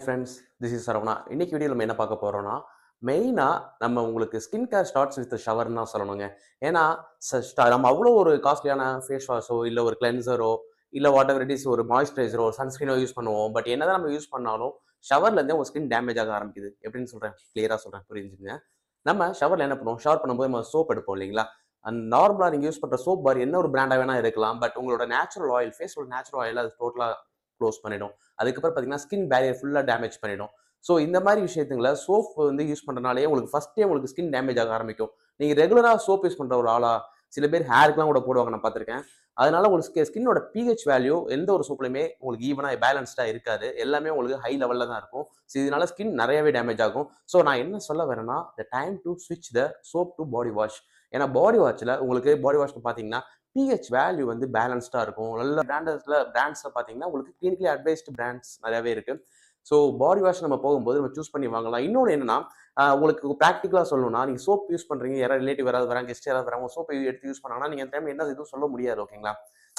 Friends, this is Saravana. இன்னைக்கு வீடியோல நம்ம என்ன பார்க்க போறோம்னா, மெயினா நம்ம உங்களுக்கு ஸ்கின் கேர் ஸ்டார்ட்ஸ் வித் ஷவர்ன்னு தான் சொல்லணுங்க. ஏன்னா, நம்ம அவ்வளோ ஒரு காஸ்ட்லியான ஃபேஸ் வாஷோ, இல்ல ஒரு கிளென்சரோ, இல்ல வாட் எவர் இட் இஸ் ஒரு மாய்ஸ்சரைசரோ, சன்ஸ்கிரீனோ யூஸ் பண்ணுவோம். பட் என்னதான் நம்ம யூஸ் பண்ணாலும், ஷவர்லேருந்தே உங்க ஸ்கின் டேமேஜ் ஆக ஆரம்பிக்குது. எப்படின்னு சொல்றேன், கிளியரா சொல்றேன் புரிஞ்சுக்கங்க. நம்ம ஷவர்ல என்ன பண்ணுவோம், ஷவர் பண்ணும்போது நம்ம சோப் எடுப்போம் இல்லைங்களா? நார்மலா நீங்க யூஸ் பண்ற சோப் பார் என்ன ஒரு பிராண்டா வேணா இருக்கலாம். பட் உங்களோட நேச்சுரல் ஆயில், ஃபேஸோட நேச்சுரல் ஆயில் அது டோட்டலா குளோஸ் பண்ணிடும். அதுக்கப்புறம் பார்த்தீங்கன்னா, ஸ்கின் பேரியர் ஃபுல்லா டேமேஜ் பண்ணிடும். ஸோ இந்த மாரி விஷயத்துங்கள சோப் வந்து யூஸ் பண்றனாலயே உங்களுக்கு ஃபர்ஸ்ட்டே உங்களுக்கு ஸ்கின் டேமேஜ் ஆக ஆரம்பிக்கும். நீங்க ரெகுலரா சோப் யூஸ் பண்ற ஒரு ஆளா, சில பேர் ஹேர்க்குலாம் கூட போடுவாங்க நான் பார்த்துருக்கேன். அதனால உங்களுக்கு ஸ்கின்னோட பிஹெச் வேல்யூ எந்த ஒரு சோப்லயுமே உங்களுக்கு ஈவனா பேலன்ஸ்டா இருக்காது. எல்லாமே உங்களுக்கு ஹை லெவல்ல தான் இருக்கும். ஸோ இதனால ஸ்கின் நெறையவே டேமேஜ் ஆகும். ஸோ நான் என்ன சொல்ல வரேன்னா, த டைம் டூ ஸ்விட்ச் த சோப் டூ பாடி வாஷ். ஏன்னா பாடி வாஷ்ல உங்களுக்கு பாடி வாஷ்ல பார்த்தீங்கன்னா, பிஹெச் வேல்யூ வந்து பேலன்ஸ்டா இருக்கும். நல்ல பிராண்ட்ஸ்ல பார்த்தீங்கன்னா, உங்களுக்கு கிளினிக்கலி அட்வைஸ்டு பிராண்ட்ஸ் நெறையவே இருக்கு. ஸோ பாடி வாஷ் நம்ம போகும்போது நம்ம சூஸ் பண்ணி வாங்கலாம். இன்னொன்னு என்னன்னா, உங்களுக்கு பிராக்டிகலா சொல்லணும்னா, நீங்க சோப் யூஸ் பண்றீங்க. யாராவது ரிலேட்டிவ் யாராவது வராங்க, கெஸ்ட் யாராவது வராங்க, சோப் எடுத்து யூஸ் பண்ணாங்கன்னா, நீங்க அந்த டைம்ல என்ன எதுவும் சொல்ல முடியாது. ஓகேங்களா?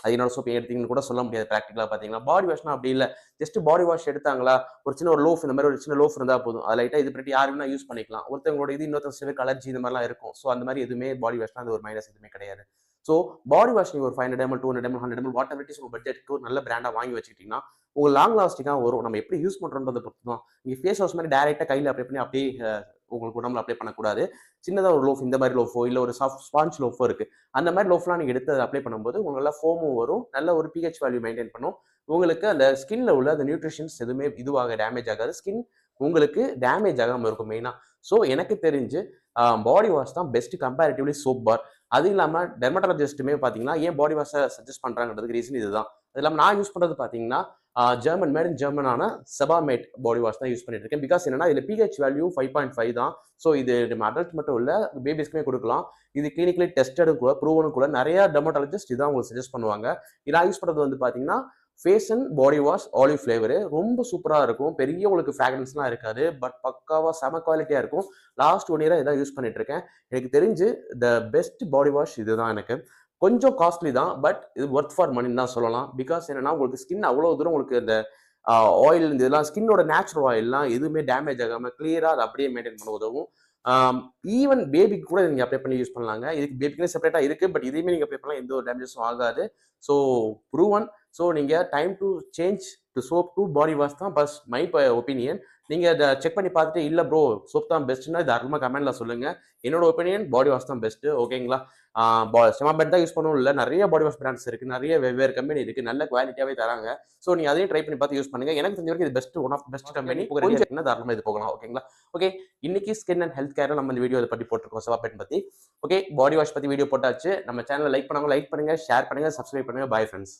அது என்னோட சோப் ஏன் எடுத்தீங்கன்னு கூட சொல்ல முடியாது பிராக்டிகலா பார்த்தீங்கன்னா. பாடி வாஷ்னா அப்படி இல்ல. ஜஸ்ட் பாடி வாஷ் எடுத்தாங்களா, ஒரு சின்ன ஒரு லோஃப் இந்த மாரி ஒரு சின்ன லோஃப் இருந்தா போதும். அத லைட்டா இது பண்ணிட்டு யார் வேணா யூஸ் பண்ணிக்கலாம். ஒருத்தவங்களோட இது இன்னொருத்தவங்க சிலருக்கு அலர்ஜி இந்த மாரிலாம் இருக்கும். ஸோ அந்த மாரி எதுவுமே பாடி வாஷ்னா அது ஒரு மைனஸ் எதுவுமே கிடையாது. ஸோ பாடி வாஷ் நீங்க ஒரு 500 ML, 200 ML, 100 ML what ever it is உங்க பட்ஜெட்க்கு ஒரு நல்ல பிராண்டா வாங்கி வச்சுக்கிட்டீங்கன்னா, உங்களுக்கு லாங் லாஸ்டிங்கா வரும். நம்ம எப்படி யூஸ் பண்றோம்ன்றத பொறுத்து தான். நீங்க ஃபேஸ் வாஷ் மாரி டைரக்ட்டா கையில அப்ளை பண்ணி அப்படியே உங்களுக்கு உடம்புல அப்ளை பண்ணக்கூடாது. சின்னதா ஒரு லோஃப் இந்த மாரி லோஃபோ, இல்ல ஒரு சாஃப்ட் ஸ்பாஞ்ச் லோஃபோ இருக்கு. அந்த மாரி லோஃப்லாம் நீங்க எடுத்து அப்ளை பண்ணும்போது உங்களுக்கு நல்லா ஃபோமும் வரும். நல்ல ஒரு பிஹெச் வேல்யூ மெயின்டெயின் பண்ணும். உங்களுக்கு அந்த ஸ்கின்ல உள்ள அந்த நியூட்ரிஷன்ஸ் எதுவுமே டேமேஜ் ஆகாது. ஸ்கின் உங்களுக்கு டேமேஜ் ஆகாம இருக்கும் மெயினா. ஸோ எனக்கு தெரிஞ்சு பாடி வாஷ் தான் பெஸ்ட் கம்பேரிட்டிவ்லி சோப் பார். அது இல்லாம டெர்மடாலஜிஸ்ட்டுமே பார்த்தீங்கன்னா, ஏன் பாடி வாஷ சஜெஸ்ட் பண்றாங்கன்றதுக்கு ரீசன் இதுதான். அது இல்லாம நான் யூஸ் பண்றது பார்த்தீங்கன்னா, ஜெர்மன் மேட் இன் ஜெர்மனான செபாமேட் பாடி வாஷ் தான் யூஸ் பண்ணிட்டு இருக்கேன். பிகாஸ் என்னன்னா, இதுல பிஹெச் வேல்யூ 5.5 தான். ஸோ இது நம்ம அடல்ட் மட்டும் இல்ல, பேபிஸ்க்குமே குடுக்கலாம். இது கிளினிக்கலி டெஸ்டடும் கூட, ப்ரூவனும் கூட. நெறைய டெர்மடாலஜிஸ்ட் இதான் உங்களுக்கு சஜெஸ்ட் பண்ணுவாங்க. நான் யூஸ் பண்றது வந்து பார்த்தீங்கன்னா, face and body wash olive flavour. ரொம்ப சூப்பரா இருக்கும். பெரிய உங்களுக்கு ஃபிராக்ரன்ஸ்லாம் இருக்காது. பட் பக்காவா செம குவாலிட்டியா இருக்கும். லாஸ்ட் 1 இயரா இதான் யூஸ் பண்ணிட்டு இருக்கேன். எனக்கு தெரிஞ்சு த பெஸ்ட் பாடி வாஷ் இதுதான் எனக்கு. கொஞ்சம் காஸ்ட்லி தான். பட் இது வொர்த் ஃபார் மனின்னு தான் சொல்லலாம். பிகாஸ் என்னன்னா, உங்களுக்கு ஸ்கின் அவ்வளோ தூரம் உங்களுக்கு இந்த ஆயில் இதெல்லாம் ஸ்கின்னோட நேச்சுரல் ஆயில்லாம் எதுவுமே டேமேஜ் ஆகாம கிளியரா அத அப்படியே மெயின்டெயின் பண்ண உதவும். ஆம் ஈவன் பேபிக்கு கூட நீங்க அப்ளை பண்ணி யூஸ் பண்ணலாங்க. இதுக்கு பேபிக்குன்னு செப்பரேட்டா இருக்கு. பட் இதையுமே நீங்க அப்ளை பண்ணலாம். எந்த ஒரு டேமேஜஸும் ஆகாது. So proven. ஸோ நீங்க time to change to soap to body wash தான் மை ஒப்பீனியன். நீங்க அத செக் பண்ணி பார்த்துட்டு, இல்ல ப்ரோ சோப் தான் பெஸ்ட்ன்னா தாராளமா கமெண்ட்ல சொல்லுங்க. என்னோட ஒப்பீனியன் பாடி வாஷ் தான் பெஸ்ட். ஓகேங்களா? ஆ செமாபெட் தான் யூஸ் பண்ணணும்னு இல்ல. நெறைய பாடி வாஷ் பிராண்ட்ஸ் இருக்கு. நெறைய வெவ்வேறு கம்பெனி இருக்கு. நல்ல குவாலிட்டியாவே தராங்க. ஸோ நீங்க அதையும் ட்ரை பண்ணி பார்த்து யூஸ் பண்ணுங்க. எனக்கு தெரிஞ்ச வரைக்கும் இது ஒன் ஆஃப் பெஸ்ட் கம்பெனி. கொஞ்சம் இருக்குன்னா தாராளமா இது போகலாம். ஓகேங்களா? ஓகே. இன்னைக்கு ஸ்கின் அண்ட் ஹெல்த் கேர்ல நம்ம இந்த வீடியோ இத பத்தி போட்டுருக்கோம். செவாபெட் பத்தி. ஓகே. பாடி வாஷ் பத்தி வீடியோ போட்டாச்சு. நம்ம சேனல லைக் பண்ணாம லைக் பண்ணுங்க, ஷேர் பண்ணுங்க, சப்ஸ்கிரைப் பண்ணுங்க. பாய் ஃபிரெண்ட்ஸ்.